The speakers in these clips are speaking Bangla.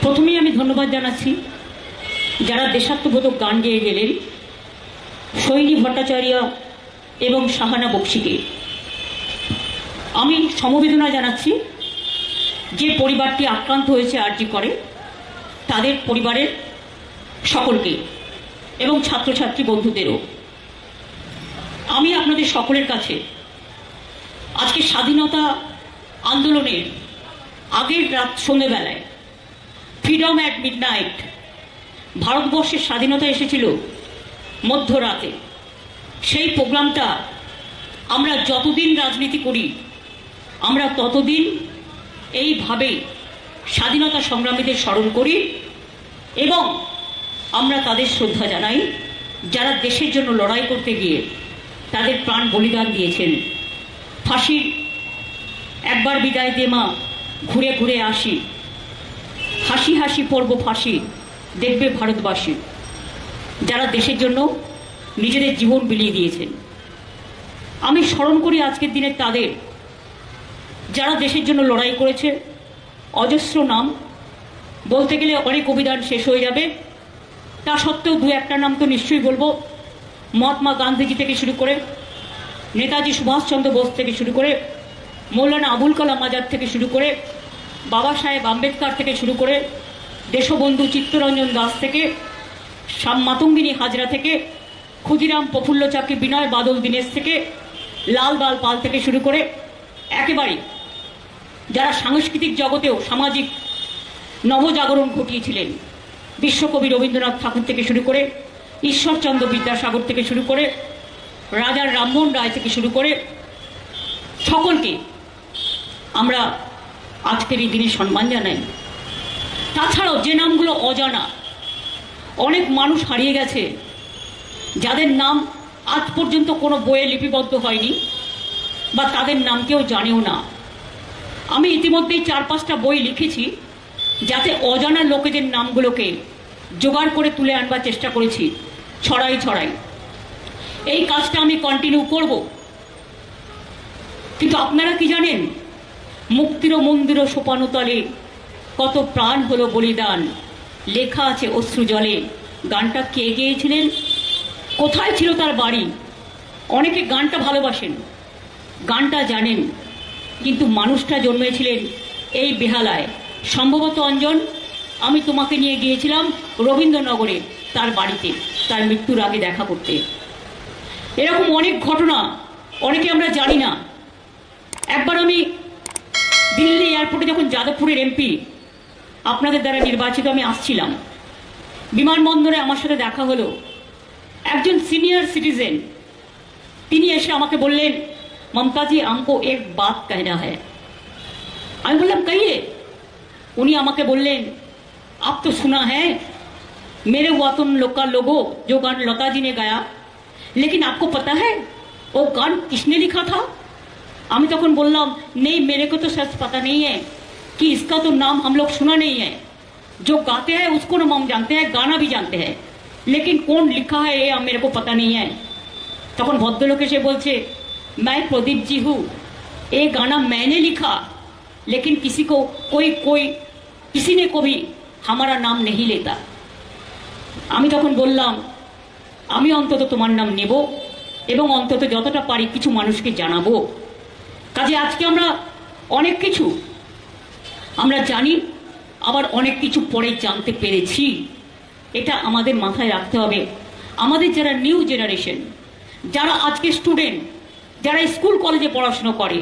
প্রথমেই আমি ধন্যবাদ জানাচ্ছি যারা দেশাত্মবোধক গান গেয়ে গেলেন, শৈলী ভট্টাচার্য এবং শাহানা বক্সিকে। আমি সমবেদনা জানাচ্ছি যে পরিবারটি আক্রান্ত হয়েছে আরজি করে তাদের পরিবারের সকলকে এবং ছাত্রছাত্রী বন্ধুদেরও। আমি আপনাদের সকলের কাছে আজকে স্বাধীনতা আন্দোলনের আগের রাত সন্ধ্যেবেলায় ফ্রিডম অ্যাট মিডনাইট, ভারতবর্ষের স্বাধীনতা এসেছিল মধ্যরাতে, সেই প্রোগ্রামটা আমরা যতদিন রাজনীতি করি আমরা ততদিন এইভাবে স্বাধীনতা সংগ্রামীদের স্মরণ করি এবং আমরা তাদের শ্রদ্ধা জানাই যারা দেশের জন্য লড়াই করতে গিয়ে তাদের প্রাণ বলিদান দিয়েছেন। ফাঁসির একবার বিদায় দে মা, ঘুরে ঘুরে আসি, হাসি হাসি পড়ব ফাঁসি, দেখবে ভারতবাসী, যারা দেশের জন্য নিজেদের জীবন বিলিয়ে দিয়েছেন। আমি স্মরণ করি আজকের দিনে তাদের যারা দেশের জন্য লড়াই করেছে। অজস্র নাম বলতে গেলে অনেক অভিধান শেষ হয়ে যাবে, তা সত্ত্বেও দু একটা নাম তো নিশ্চয়ই বলবো। মহাত্মা গান্ধীজি থেকে শুরু করে, নেতাজি সুভাষচন্দ্র বোস থেকে শুরু করে, মৌলানা আবুল কালাম আজাদ থেকে শুরু করে, বাবা সাহেব আম্বেদকর থেকে শুরু করে, দেশবন্ধু চিত্তরঞ্জন দাস থেকে, মাতঙ্গিনী হাজরা থেকে, ক্ষুদিরাম প্রফুল্ল চাকি, বিনয় বাদল দীনেশ থেকে, লাল দাল পাল থেকে শুরু করে একেবারে যারা সাংস্কৃতিক জগতেও সামাজিক নবজাগরণ ঘটিয়েছিলেন, বিশ্বকবি রবীন্দ্রনাথ ঠাকুর থেকে শুরু করে, ঈশ্বরচন্দ্র বিদ্যাসাগর থেকে শুরু করে, রাজা রামমোহন রায় থেকে শুরু করে, সকলকে আমরা আজকের এই দিনে সম্মান জানাই। তাছাড়াও যে নামগুলো অজানা, অনেক মানুষ হারিয়ে গেছে যাদের নাম আজ পর্যন্ত কোনো বইয়ে লিপিবদ্ধ হয়নি বা তাদের নাম কেউ জানেও না। আমি ইতিমধ্যেই 4-5টা বই লিখেছি যাতে অজানা লোকেদের নামগুলোকে জোগাড় করে তুলে আনবার চেষ্টা করেছি, ছড়াই ছড়াই। এই কাজটা আমি কন্টিনিউ করব। কিন্তু আপনারা কি জানেন, মুক্তির মন্দির সোপানতলে কত প্রাণ হলো বলিদান, লেখা আছে অশ্রু জলে। গানটা কে গেয়েছিলেন, কোথায় ছিল তার বাড়ি? অনেকে গানটা ভালোবাসেন, গানটা জানেন, কিন্তু মানুষটা জন্মেছিলেন এই বেহালায়। সম্ভবত অঞ্জন, আমি তোমাকে নিয়ে গিয়েছিলাম রবীন্দ্রনগরে তার বাড়িতে তার মৃত্যুর আগে দেখা করতে। এরকম অনেক ঘটনা অনেকে আমরা জানি না। একবার আমি দিল্লি এয়ারপোর্টে যখন যাদবপুরের এমপি আপনাদের দ্বারা নির্বাচিত আমি আসছিলাম, বিমানবন্দরে আমার সাথে দেখা হলো একজন সিনিয়র সিটিজেন। তিনি এসে আমাকে বললেন, মমতা জি আমকো এক বাত कहना है। আমি বললাম कहिए। উনি আমাকে বললেন, आप तो सुना है मेरे वतन लोका लोगो जो गान लता जी ने गाया, लेकिन आपको पता है वो गान किसने लिखा था? আমি তখন বললাম, नहीं मेरे को तो सच पता नहीं है कि इसका तो नाम हम लोग सुना नहीं है, जो गाते हैं उसको नाम हम जानते हैं, गाना भी जानते हैं, लेकिन कौन लिखा है ये मेरे को पता नहीं है। তখন ভদ্রলোক এসে বলছে, मैं प्रदीप जी हूँ, ये गाना मैंने लिखा, लेकिन किसी ने कभी हमारा नाम नहीं लेता। আমি তখন বললাম, আমি অন্তত তোমার নাম নেব এবং অন্তত যতটা পারি কিছু মানুষকে জানাবো। কাজে আজকে আমরা অনেক কিছু আমরা জানি, আবার অনেক কিছু পরে জানতে পেরেছি। এটা আমাদের মাথায় রাখতে হবে। আমাদের যারা নিউ জেনারেশন, যারা আজকে স্টুডেন্ট, যারা স্কুল কলেজে পড়াশুনো করে,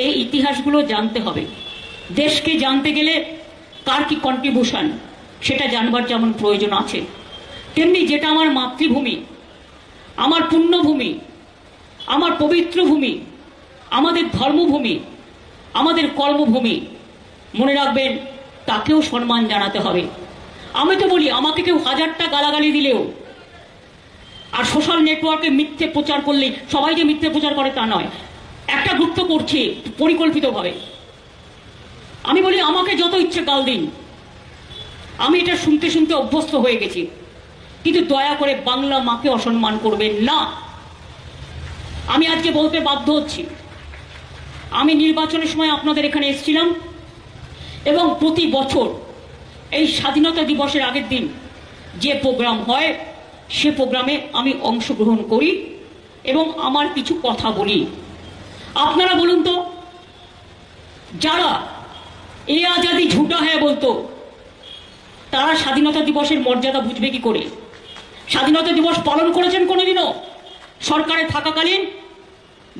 এই ইতিহাসগুলো জানতে হবে। দেশকে জানতে গেলে কার কি কন্ট্রিবিউশন সেটা জানবার যেমন প্রয়োজন আছে, তেমনি যেটা আমার মাতৃভূমি, আমার পুণ্যভূমি, আমার পবিত্র ভূমি, আমাদের ধর্মভূমি, আমাদের কর্মভূমি, মনে রাখবেন তাকেও সম্মান জানাতে হবে। আমি তো বলি, আমাকে কেউ 1000টা গালাগালি দিলেও আর সোশ্যাল নেটওয়ার্কে মিথ্যে প্রচার করলেই সবাই যে মিথ্যে প্রচার করে তা নয়, একটা গ্রুপ তো করছে পরিকল্পিতভাবে। আমি বলি, আমাকে যত ইচ্ছে গাল দিন, আমি এটা শুনতে শুনতে অভ্যস্ত হয়ে গেছি, কিন্তু দয়া করে বাংলা মাকে অসম্মান করবেন না। আমি আজকে বলতে বাধ্য হচ্ছি, আমি নির্বাচনের সময় আপনাদের এখানে এসেছিলাম এবং প্রতি বছর এই স্বাধীনতা দিবসের আগের দিন যে প্রোগ্রাম হয় সে প্রোগ্রামে আমি অংশগ্রহণ করি এবং আমার কিছু কথা বলি। আপনারা বলুন তো, যারা এ আজাদি ঝুটা হ্যাঁ বলতো তারা স্বাধীনতা দিবসের মর্যাদা বুঝবে কি করে? স্বাধীনতা দিবস পালন করেছেন কোনোদিনও? সরকারে থাকাকালীন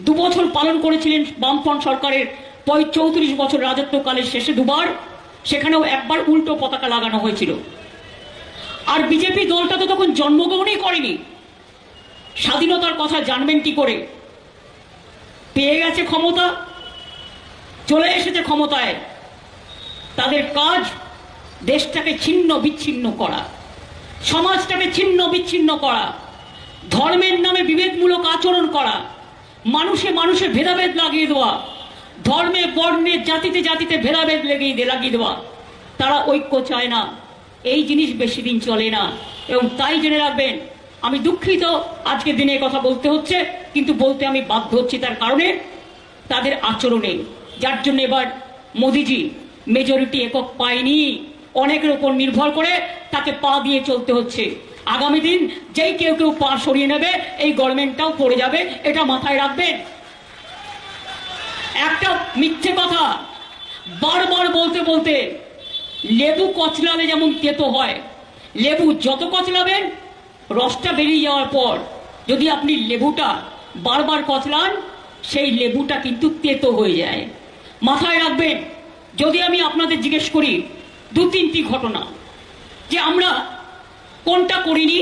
2 বছর পালন করেছিলেন বামফ্রন্ট সরকারের 34 বছর রাজত্বকালের শেষে 2বার, সেখানেও একবার উল্টো পতাকা লাগানো হয়েছিল। আর বিজেপি দলটা তো তখন জন্মগ্রহণই করেনি, স্বাধীনতার কথা জানবেন কি করে? পেয়ে গেছে ক্ষমতা, চলে এসেছে ক্ষমতায়, তাদের কাজ দেশটাকে ছিন্ন বিচ্ছিন্ন করা, সমাজটাকে ছিন্ন বিচ্ছিন্ন করা, ধর্মের নামে বিভেদমূলক আচরণ করা, মানুষে মানুষে ভেদাভেদ লাগিয়ে দেওয়া, ধর্মে বর্ণে জাতিতে জাতিতে ভেদাভেদ লাগিয়ে দেওয়া। তারা ঐক্য চায় না। এই জিনিস বেশি দিন চলে না। এবং তাই জেনে রাখবেন, আমি দুঃখিত আজকের দিনে কথা বলতে হচ্ছে, কিন্তু বলতে আমি বাধ্য হচ্ছি তার কারণে তাদের আচরণে, যার জন্য এবার মোদিজি মেজরিটি একক পায়নি, অনেকের উপর নির্ভর করে তাকে পা দিয়ে চলতে হচ্ছে। আগামী দিন যেই কেউ কেউ পা সরিয়ে নেবে এই গভর্নমেন্টটাও পড়ে যাবে, এটা মাথায় রাখবেন। একটা মিথ্যে কথা বারবার বলতে বলতে, লেবু কচলালে যেমন তেতো হয়, লেবু যত কচলাবেন রসটা বেরিয়ে যাওয়ার পর যদি আপনি লেবুটা বারবার কচলান সেই লেবুটা কিন্তু তেতো হয়ে যায়। মাথায় রাখবেন। যদি আমি আপনাদের জিজ্ঞেস করি 2-3টি ঘটনা, যে আমরা কোনটা করিনি,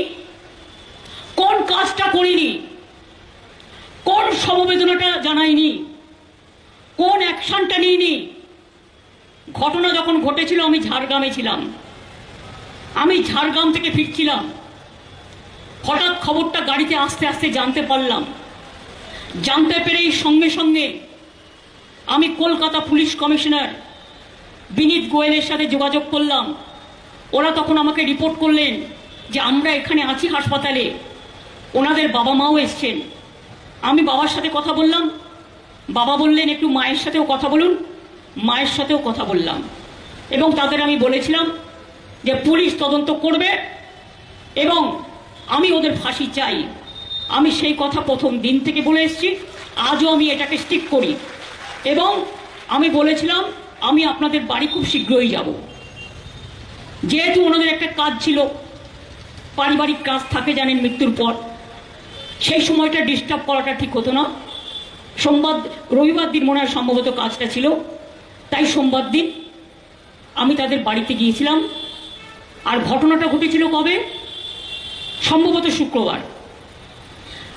কোন কাজটা করিনি, কোন সমবেদনাটা জানাইনি, কোন অ্যাকশনটা নিইনি। ঘটনা যখন ঘটেছিল আমি ঝাড়গ্রামে ছিলাম, আমি ঝাড়গ্রাম থেকে ফিরছিলাম, হঠাৎ খবরটা গাড়িতে আস্তে আস্তে জানতে পারলাম। জানতে পেরেই সঙ্গে সঙ্গে আমি কলকাতা পুলিশ কমিশনার বিনীত গোয়েলের সাথে যোগাযোগ করলাম। ওরা তখন আমাকে রিপোর্ট করলেন যে আমরা এখানে আছি হাসপাতালে, ওনাদের বাবা মাও এসছেন। আমি বাবার সাথে কথা বললাম, বাবা বললেন একটু মায়ের সাথেও কথা বলুন, মায়ের সাথেও কথা বললাম এবং তাদের আমি বলেছিলাম যে পুলিশ তদন্ত করবে এবং আমি ওদের ফাঁসি চাই। আমি সেই কথা প্রথম দিন থেকে বলে এসেছি, আজও আমি এটাকে স্টিক করি এবং আমি বলেছিলাম আমি আপনাদের বাড়ি খুব শীঘ্রই যাব। যেহেতু ওনাদের একটা কাজ ছিল, পারিবারিক কাজ থাকে জানেন মৃত্যুর পর, সেই সময়টা ডিস্টার্ব করাটা ঠিক হতো না। রবিবার দিন মনে হয় সম্ভবত কাজটা ছিল, তাই সোমবার দিন আমি তাদের বাড়িতে গিয়েছিলাম। আর ঘটনাটা ঘটেছিল কবে? সম্ভবত শুক্রবার।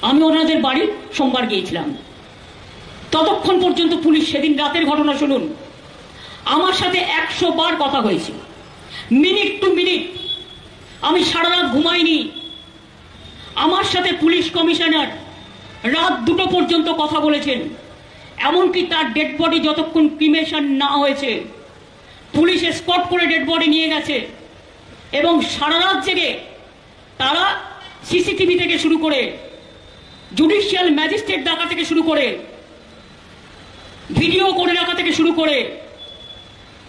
আমি ওনাদের বাড়ি সোমবার গিয়েছিলাম। ততক্ষণ পর্যন্ত পুলিশ, সেদিন রাতের ঘটনা শুনুন, আমার সাথে 100 বার কথা হয়েছে, মিনিট টু মিনিট। আমি সারা রাত ঘুমাইনি। আমার সাথে পুলিশ কমিশনার রাত 2টো পর্যন্ত কথা বলেছেন। এমনকি তার ডেড বডি যতক্ষণ ক্রিমেশন না হয়েছে পুলিশ এসকর্ট করে ডেড বডি নিয়ে গেছে এবং সারা রাত জেগে তারা সিসিটিভি থেকে শুরু করে, জুডিশিয়াল ম্যাজিস্ট্রেট ডাকা থেকে শুরু করে, ভিডিও করে রাখা থেকে শুরু করে,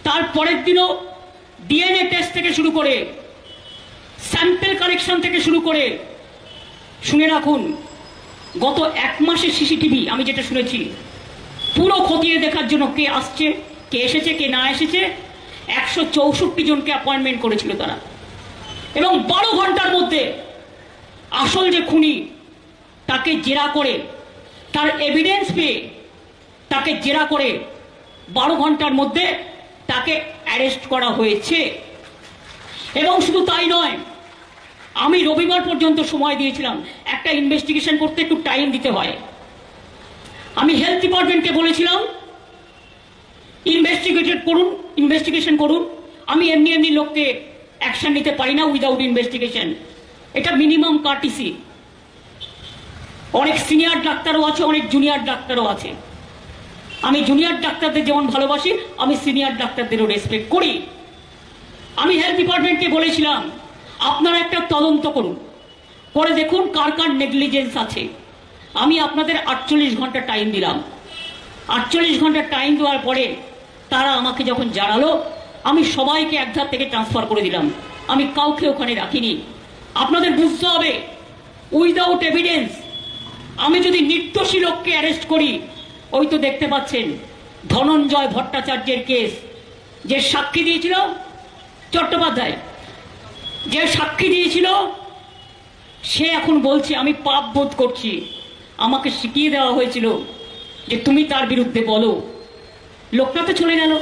তার পরের দিনও ডিএনএ টেস্ট থেকে শুরু করে, স্যাম্পেল কালেকশন থেকে শুরু করে, শুনে রাখুন গত 1 মাসের সিসিটিভি আমি যেটা শুনেছি, পুরো খতিয়ে দেখার জন্য কে আসছে, কে এসেছে, কে না এসেছে, 164 জনকে অ্যাপয়েন্টমেন্ট করেছিল তারা। এবং 12 ঘন্টার মধ্যে আসল যে খুনি তাকে জেরা করে, তার এভিডেন্স পেয়ে তাকে জেরা করে 12 ঘন্টার মধ্যে তাকে অ্যারেস্ট করা হয়েছে। এবং শুধু তাই নয়, আমি রবিবার পর্যন্ত সময় দিয়েছিলাম। একটা ইনভেস্টিগেশন করতে একটু টাইম দিতে হয়। আমি হেলথ ডিপার্টমেন্টকে বলেছিলাম ইনভেস্টিগেশন করুন। আমি এমনি এমনি লোককে অ্যাকশন নিতে পারি না উইদাউট ইনভেস্টিগেশন, এটা মিনিমাম কার্টিসি। অনেক সিনিয়র ডাক্তারও আছে, অনেক জুনিয়র ডাক্তারও আছে। আমি জুনিয়র ডাক্তারদের যেমন ভালোবাসি, আমি সিনিয়র ডাক্তারদেরও রেসপেক্ট করি। আমি হেলথ ডিপার্টমেন্টকে বলেছিলাম আপনারা একটা তদন্ত করুন, করে দেখুন কার কার নেগলিজেন্স আছে। আমি আপনাদের 48 ঘন্টা টাইম দিলাম। 48 ঘন্টা টাইম দেওয়ার পরে তারা আমাকে যখন জানালো আমি সবাইকে একধার থেকে ট্রান্সফার করে দিলাম, আমি কাউকে ওখানে রাখিনি। আপনাদের বুঝতে হবে, উইদাউট এভিডেন্স আমি যদি নির্দোষী লোককে অ্যারেস্ট করি, ওই তো দেখতে পাচ্ছেন ধনঞ্জয় ভট্টাচার্যের কেস, যে সাক্ষী দিয়েছিল চট্টোপাধ্যায়, যে সাক্ষী দিয়েছিল সে এখন বলছে আমি পাপ বোধ করছি। আমাকে শিখিয়ে দেওয়া হয়েছিল যে তুমি তার বিরুদ্ধে বলো। লোকটা তো চলে গেল,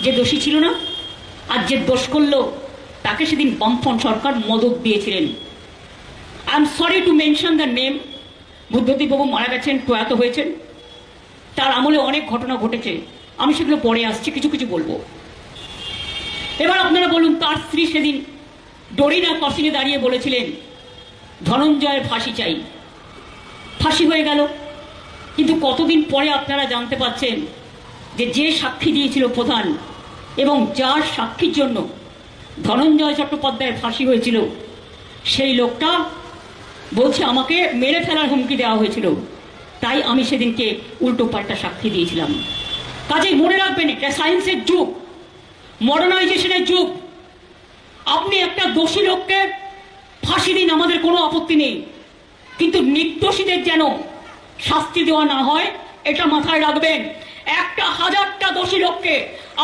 যে দোষী ছিল না, আর যে দোষ করলো তাকে সেদিন বামফ্রন্ট সরকার মদত দিয়েছিলেন। I am sorry to mention the name. Buddhadeb বাবু মারা গেছেন, প্রয়াত হয়েছেন, তার আমলে অনেক ঘটনা ঘটেছে, আমি সেগুলো পরে আসছি, কিছু কিছু বলবো। এবার আপনারা বলুন, তার স্ত্রী সেদিন ডরিনা ক্রসিংয়ে দাঁড়িয়ে বলেছিলেন ধনঞ্জয়ের ফাঁসি চাই, ফাঁসি হয়ে গেল। কিন্তু কতদিন পরে আপনারা জানতে পাচ্ছেন যে যে সাক্ষী দিয়েছিল প্রধান এবং যার সাক্ষীর জন্য ধনঞ্জয় চট্টোপাধ্যায়ের ফাঁসি হয়েছিল, সেই লোকটা বলছে আমাকে মেরে ফেলার হুমকি দেওয়া হয়েছিল, তাই আমি সেদিনকে উল্টো পাল্টা সাক্ষী দিয়েছিলাম। কাজেই মনে রাখবেন, এটা সায়েন্সের যুগ, মডার্নাইজেশনের যুগ। আপনি একটা দোষী লোককে ফাঁসি দিন, আমাদের কোনো আপত্তি নেই, কিন্তু নির্দোষীদের যেন শাস্তি দেওয়া না হয়, এটা মাথায় রাখবেন। একটা হাজারটা দোষী লোককে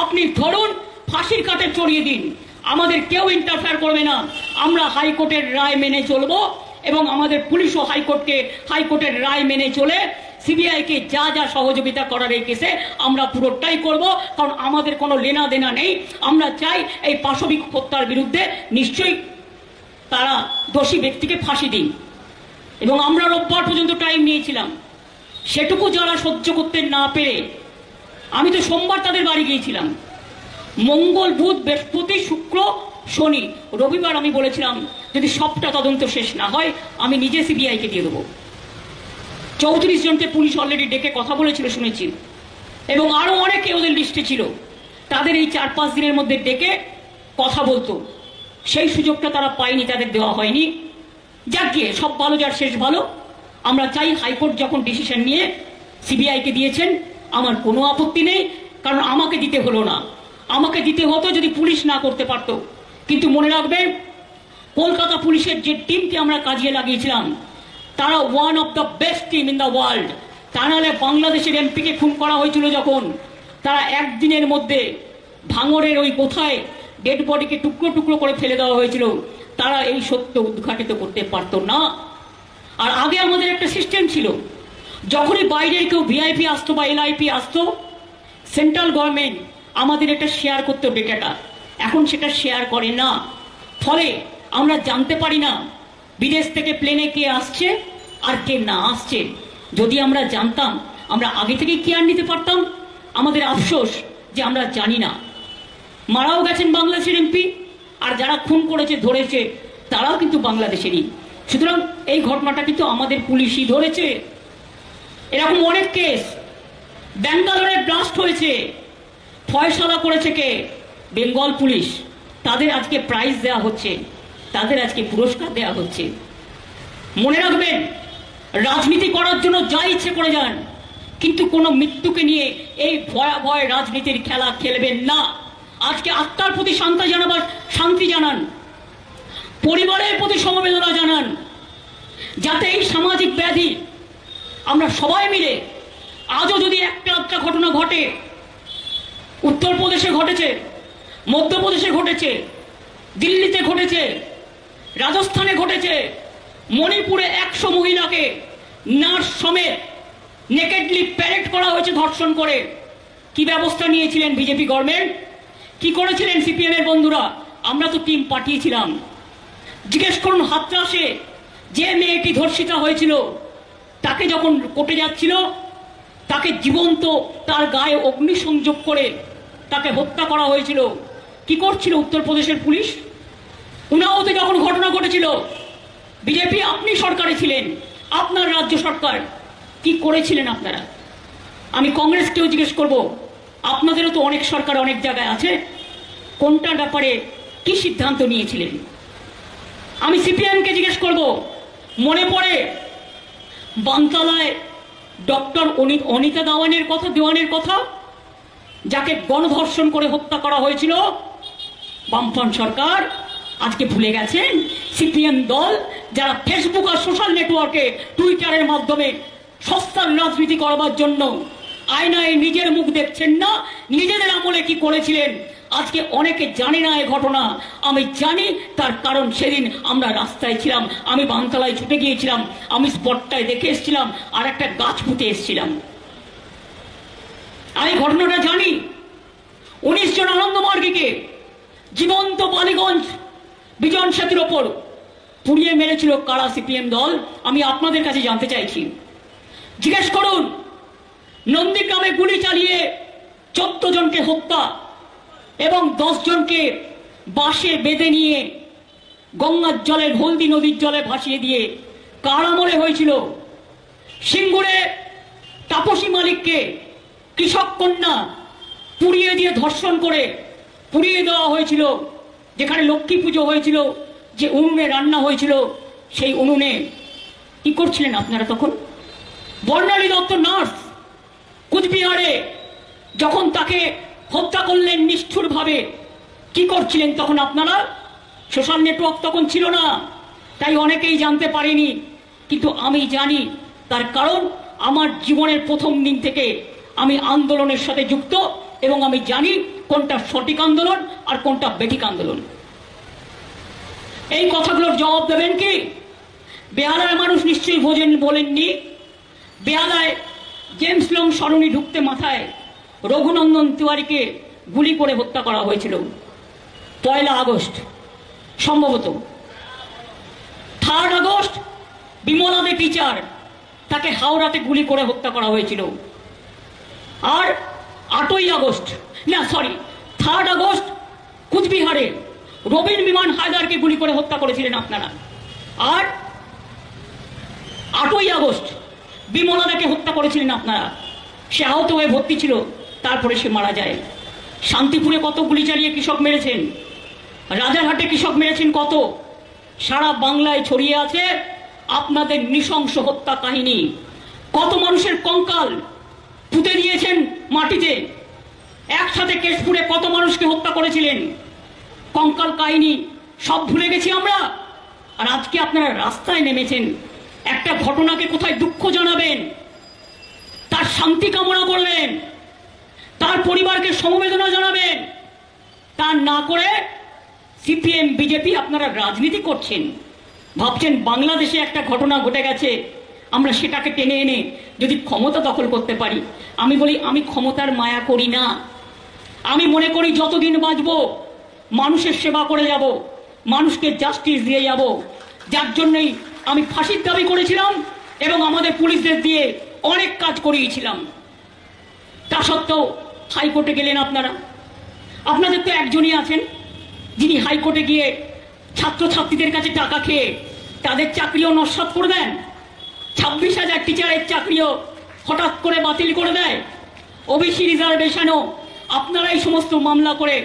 আপনি ধরুন, ফাঁসির কাঠে চড়িয়ে দিন, আমাদের কেউ ইন্টারফেয়ার করবে না। আমরা হাইকোর্টের রায় মেনে চলবো এবং আমাদের পুলিশও হাইকোর্টের রায় মেনে চলে সিবিআইকে যা যা সহযোগিতা করার এই কেসে আমরা পুরোটাই করব, কারণ আমাদের কোনো লেনা দেনা নেই। আমরা চাই এই পাশবিক হত্যার বিরুদ্ধে নিশ্চয়ই তারা দোষী ব্যক্তিকে ফাঁসি দিন। এবং আমরা রোববার পর্যন্ত টাইম নিয়েছিলাম, সেটুকু যারা সহ্য করতে না পেরে, আমি তো সোমবার তাদের বাড়ি গিয়েছিলাম, মঙ্গল বুধ বৃহস্পতি শুক্র শনি রবিবার আমি বলেছিলাম যদি সবটা তদন্ত শেষ না হয় আমি নিজে সিবিআইকে দিয়ে দেবো। 34 জনকে পুলিশ অলরেডি ডেকে কথা বলেছিল শুনেছি, এবং আরো অনেকে ওদের লিস্টে ছিল, তাদের এই 4-5 দিনের মধ্যে ডেকে কথা বলতো, সেই সুযোগটা তারা পায়নি, তাদের দেওয়া হয়নি। যাক গিয়ে সব ভালো, যার শেষ ভালো। আমরা চাই হাইকোর্ট যখন ডিসিশন নিয়ে সিবিআইকে দিয়েছেন, আমার কোনো আপত্তি নেই, কারণ আমাকে দিতে হলো না। আমাকে দিতে হতো যদি পুলিশ না করতে পারত। কিন্তু মনে রাখবেন, কলকাতা পুলিশের যে টিমকে আমরা কাজে লাগিয়েছিলাম, তারা one of the best team in the world. তা নাহলে বাংলাদেশের এমপিকে খুন করা হয়েছিল যখন, তারা একদিনের মধ্যে ভাঙড়ের ওই কোথায় ডেড বডিকে টুকরো টুকরো করে ফেলে দেওয়া হয়েছিল, তারা এই সত্য উদ্ঘাটিত করতে পারতো না। আর আগে আমাদের একটা সিস্টেম ছিল, যখনই বাইরের কেউ ভিআইপি আসতো বা এলআইপি আসতো, সেন্ট্রাল গভর্নমেন্ট আমাদের এটা শেয়ার করতো ডেটাটা। এখন সেটা শেয়ার করে না, ফলে আমরা জানতে পারি না বিদেশ থেকে প্লেনে কে আসছে আর কে না আসছে। যদি আমরা জানতাম, আমরা আগে থেকে কেয়ার নিতে পারতাম। আমাদের আফসোস যে আমরা জানি না। মারাও গেছেন বাংলাদেশের এমপি, আর যারা খুন করেছে ধরেছে তারাও কিন্তু বাংলাদেশেরই। সুতরাং এই ঘটনাটা কিন্তু আমাদের পুলিশই ধরেছে। এরকম অনেক কেস, ব্যাঙ্গালোরে ব্লাস্ট হয়েছে, ফয়সালা করেছে কে? বেঙ্গল পুলিশ। তাদের আজকে প্রাইজ দেওয়া হচ্ছে, তাদের আজকে পুরস্কার দেওয়া হচ্ছে। মনে রাখবেন, রাজনীতি করার জন্য যা ইচ্ছে করে যান, কিন্তু কোনো মৃত্যুকে নিয়ে এই ভয়াবহ রাজনীতির খেলা খেলবেন না। আজকে আত্মার প্রতি শান্তি জানান, পরিবারের প্রতি সমবেদনা জানান, যাতে এই সামাজিক ব্যাধি আমরা সবাই মিলে, আজও যদি একটা ঘটনা ঘটে, উত্তরপ্রদেশে ঘটেছে, মধ্যপ্রদেশে ঘটেছে, দিল্লিতে ঘটেছে, রাজস্থানে ঘটেছে, মণিপুরে 100 মহিলাকে নার্স সমেত নেকেডলি প্যারেড করা হয়েছে ধর্ষণ করে। কি ব্যবস্থা নিয়েছিলেন বিজেপি গভর্নমেন্ট? কি করেছিলেন সিপিএম এর বন্ধুরা? আমরা তো টিম পাঠিয়েছিলাম। জিজ্ঞেস করুন, হাতরাসে যে মেয়েটি ধর্ষিতা হয়েছিল, তাকে যখন কোর্টে যাচ্ছিল, তাকে জীবন্ত তার গায়ে অগ্নিসংযোগ করে তাকে হত্যা করা হয়েছিল। কি করছিল উত্তরপ্রদেশের পুলিশ? উনাওতে যখন ঘটনা ঘটেছিল, বিজেপি আপনি সরকারে ছিলেন, আপনার রাজ্য সরকার, কি করেছিলেন আপনারা? আমি কংগ্রেসকেও জিজ্ঞেস করব, আপনাদেরও তো অনেক সরকার অনেক জায়গায় আছে, কোনটার ব্যাপারে কি সিদ্ধান্ত নিয়েছিলেন? আমি সিপিএমকে জিজ্ঞেস করব, মনে পড়ে বানতলায় ডক্টর অনিতা দেওয়ানের কথা, যাকে গণধর্ষণ করে হত্যা করা হয়েছিল বামফ্রন্ট সরকার আজকে ভুলে গেছেন? সিপিএম দল যারা ফেসবুক আর সোশ্যাল নেটওয়ার্কে টুইটারের মাধ্যমে সস্তার রাজনীতি করবার জন্য আয়নায় নিজের মুখ দেখছেন না, নিজেদের আমলে কি করেছিলেন আজকে অনেকে জানে না এই ঘটনা। আমি জানি, তার কারণ সেদিন আমরা রাস্তায় ছিলাম, আমি বানতলায় ছুটে গিয়েছিলাম, আমি স্পটটায় দেখে এসেছিলাম, আর একটা গাছ পুঁতে এসেছিলাম। আমি ঘটনাটা জানি। 19 জন আনন্দমার্গীকে জীবন্ত বালিগঞ্জ বিজন সেতুর ওপর পুড়িয়ে মেরেছিল কারা? সিপিএম দল। আমি আপনাদের কাছে জানতে চাইছি, জিজ্ঞেস করুন। নন্দীগ্রামে গুলি চালিয়ে 14 জনকে হত্যা এবং 10 জনকে বাসে বেঁধে নিয়ে গঙ্গার জলে, হলদি নদীর জলে ভাসিয়ে দিয়ে কার আমলে হয়েছিল? সিঙ্গুরে তাপসী মালিককে কৃষক কন্যা পুড়িয়ে দিয়ে ধর্ষণ করে পুড়িয়ে দেওয়া হয়েছিল। যেখানে লক্ষ্মী পুজো হয়েছিল, যে উনুনে রান্না হয়েছিল, সেই উনুনে কি করছিলেন আপনারা তখন? বর্ণালী দত্ত নার্স কুচবিহারে যখন তাকে হত্যা করলেন নিষ্ঠুরভাবে, কি করছিলেন তখন আপনারা? সোশ্যাল নেটওয়ার্ক তখন ছিল না, তাই অনেকেই জানতে পারেনি, কিন্তু আমি জানি। তার কারণ আমার জীবনের প্রথম দিন থেকে আমি আন্দোলনের সাথে যুক্ত এবং আমি জানি কোনটা সঠিক আন্দোলন আর কোনটা বেঠিক আন্দোলন। এই কথাগুলোর জবাব দেবেন কি? বেহালার মানুষ নিশ্চয়ই বলেননি। বেহালায় জেমস লং সরণি ঢুকতে মাথায় রঘুনন্দন তিওয়ারিকে গুলি করে হত্যা করা হয়েছিল 1 আগস্ট, সম্ভবত 3 আগস্ট বিমলা দে টিচার, তাকে হাওড়াতে গুলি করে হত্যা করা হয়েছিল। আর 3 আগস্ট কুচবিহারে রবিন বিমান হায়দারকে গুলি করে হত্যা করেছিলেন আপনারা। আর 8 আগস্ট বিমলাদাকে হত্যা করেছিলেন আপনারা। সে আহত হয়ে ভর্তি ছিল, তারপরে সে মারা যায়। শান্তিপুরে কত গুলি চালিয়ে কৃষক মেরেছেন, রাজারহাটে কৃষক মেরেছেন কত। সারা বাংলায় ছড়িয়ে আছে আপনাদের নৃশংস হত্যা কাহিনী। কত মানুষের কঙ্কাল পুঁতে দিয়েছেন মাটিতে। একসাথে কেশপুরে কত মানুষকে হত্যা করেছিলেন। কঙ্কাল কাহিনী সব ভুলে গেছি আমরা। আর আজকে আপনারা রাস্তায় নেমেছেন, একটা ঘটনাকে কোথায় দুঃখ জানাবেন, তার শান্তি কামনা করবেন, তার পরিবারকে সমবেদনা জানাবেন, তা না করে সিপিএম বিজেপি আপনারা রাজনীতি করছেন। ভাবছেন বাংলাদেশে একটা ঘটনা ঘটে গেছে, আমরা সেটাকে টেনে এনে যদি ক্ষমতা দখল করতে পারি। আমি বলি, আমি ক্ষমতার মায়া করি না। আমি মনে করি যতদিন বাঁচব মানুষের সেবা করে যাব, মানুষকে জাস্টিস দিয়ে যাব। যার জন্যই আমি ফাঁসির দাবি করেছিলাম এবং আমাদের পুলিশদের দিয়ে অনেক কাজ করিয়েছিলাম। তা সত্ত্বেও হাইকোর্টে গেলেন আপনারা। আপনাদের তো একজনই আছেন যিনি হাইকোর্টে গিয়ে ছাত্রছাত্রীদের কাছে টাকা খেয়ে তাদের চাকরিও নস্যাৎ করে দেন। 26,000 টিচারের চাকরিও হঠাৎ করে বাতিল করে দেয়। ওবিসি রিজার্ভেশনও আপনারা এই সমস্ত মামলা করে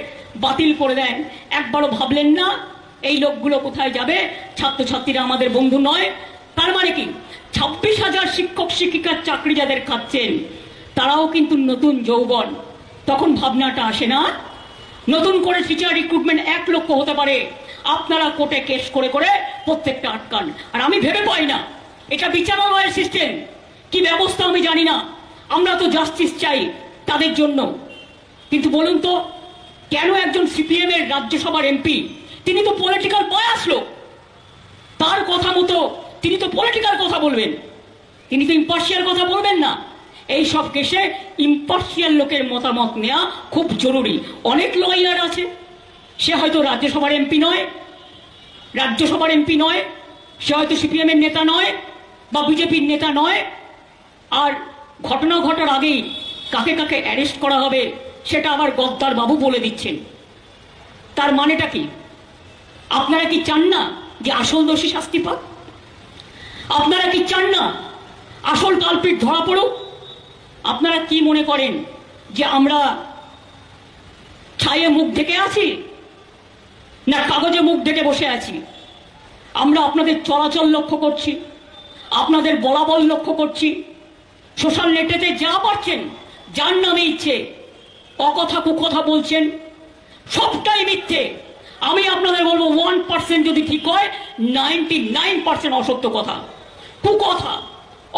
বাতিল করে দেন। একবারও ভাবলেন না এই লোকগুলো কোথায় যাবে? ছাত্রছাত্রীরা আমাদের বন্ধু নয়। তার মানে কি 26,000 শিক্ষক শিক্ষিকার চাকরি যাদের খাচ্ছেন তারাও কিন্তু নতুন যৌবন। তখন ভাবনাটা আসে না নতুন করে টিচার রিক্রুটমেন্ট 1 লক্ষ হতে পারে। আপনারা কোর্টে কেস করে করে প্রত্যেকটা আটকান। আর আমি ভেবে পাই না এটা বিচারালয়ের সিস্টেম কি ব্যবস্থা আমি জানি না। আমরা তো জাস্টিস চাই তাদের জন্য। কিন্তু বলুন তো কেন একজন সিপিএম এর রাজ্যসভার এমপি, তিনি তো পলিটিক্যাল বয়াস লোক, তার কথা মতো তিনি তো পলিটিক্যাল কথা বলবেন, তিনি তো ইম্পার্শিয়াল কথা বলবেন না। এই সব কেসে ইম্পার্শিয়াল লোকের মতামত নেওয়া খুব জরুরি। অনেক লয়ার আছে, সে হয়তো রাজ্যসভার এমপি নয়, সে হয়তো সিপিএম এর নেতা নয় বা বিজেপির নেতা নয়। আর ঘটনা ঘটার আগেই কাকে কাকে অ্যারেস্ট করা হবে সেটা আবার গদ্দার বাবু বলে দিচ্ছেন। তার মানেটা কি? আপনারা কি চান না যে আসল দোষী শাস্তি পাক? আপনারা কি চান না আসল কালপিট ধরা পড়ুক? আপনারা কি মনে করেন যে আমরা ছায়ে মুখ ঢেকে আছি না কাগজে মুখ ঢেকে বসে আছি? আমরা আপনাদের চলাচল লক্ষ্য করছি, আপনাদের বলাবল লক্ষ্য করছি, সোশ্যাল নেটেতে যা পাচ্ছেন যার নামে ইচ্ছে অকথা কুকথা বলছেন, সবটাই মিথ্যে। আমি আপনাদের বলবো 1% যদি ঠিক হয়, 99% অসত্য কথা, কুকথা,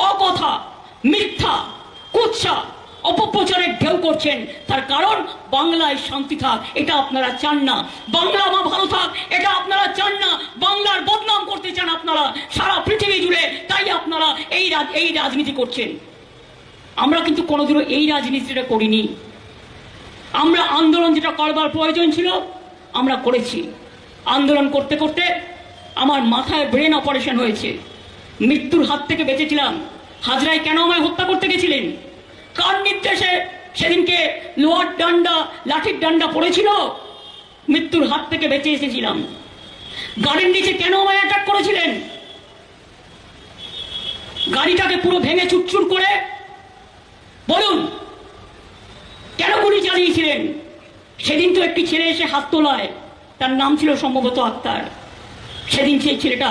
অকথা, মিথ্যা, কুৎসা, অপপ্রচারের ঢেউ করছেন। তার কারণ বাংলায় শান্তি থাক এটা আপনারা চান না, বাংলা মা ভালো থাক এটা আপনারা চান না, বাংলার বদনাম করতে চান আপনারা সারা পৃথিবী জুড়ে, তাই আপনারা এই রাজনীতি করছেন। আমরা কিন্তু কোনোদিনও এই রাজনীতিটা করিনি। আমরা আন্দোলন যেটা করবার প্রয়োজন ছিল আমরা করেছি। আন্দোলন করতে করতে আমার মাথায় ব্রেন অপারেশন হয়েছে, মৃত্যুর হাত থেকে বেঁচেছিলাম। হাজরায় কেন আমায় হত্যা করতে গেছিলেন? কার নির্দেশে সেদিনকে লোহার ডান্ডা, লাঠির ডান্ডা পড়েছিল? মৃত্যুর হাত থেকে বেঁচে এসেছিলাম। গাড়ির নিচে কেন আমায় অ্যাটাক করেছিলেন? গাড়িটাকে পুরো ভেঙে চুরচুর করে বলুন কেন গুলি চালিয়েছিলেন? সেদিন তো একটি ছেলে এসে হাত তোলায়, তার নাম ছিল সম্ভবত আক্তার। সেদিন সেই ছেলেটা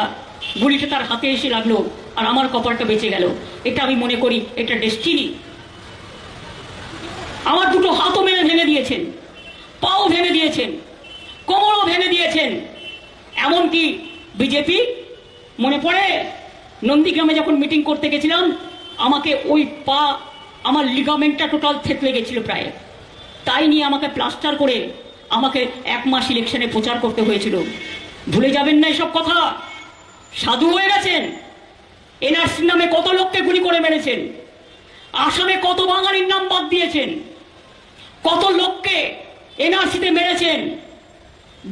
গুলিটা তার হাতে এসে লাগলো আর আমার কপালটা বেঁচে গেল। এটা আমি মনে করি এটা ডেস্টিনি। আমার দুটো হাতও মেরে ভেঙে দিয়েছেন, পাও ভেঙে দিয়েছেন, কোমরও ভেঙে দিয়েছেন। এমনকি বিজেপি, মনে পড়ে নন্দীগ্রামে যখন মিটিং করতে গেছিলাম, আমাকে ওই পা, আমার লিগামেন্টটা টোটাল থেতলে গেছিল প্রায়, তাই নিয়ে আমাকে প্লাস্টার করে আমাকে 1 মাস ইলেকশনে প্রচার করতে হয়েছিল। ভুলে যাবেন না এসব কথা। সাধু হয়ে গেছেন। এনআরসির নামে কত লোককে গুলি করে মেরেছেন, আসামে কত বাঙালির নাম বাদ দিয়েছেন, কত লোককে এনআরসিতে মেরেছেন।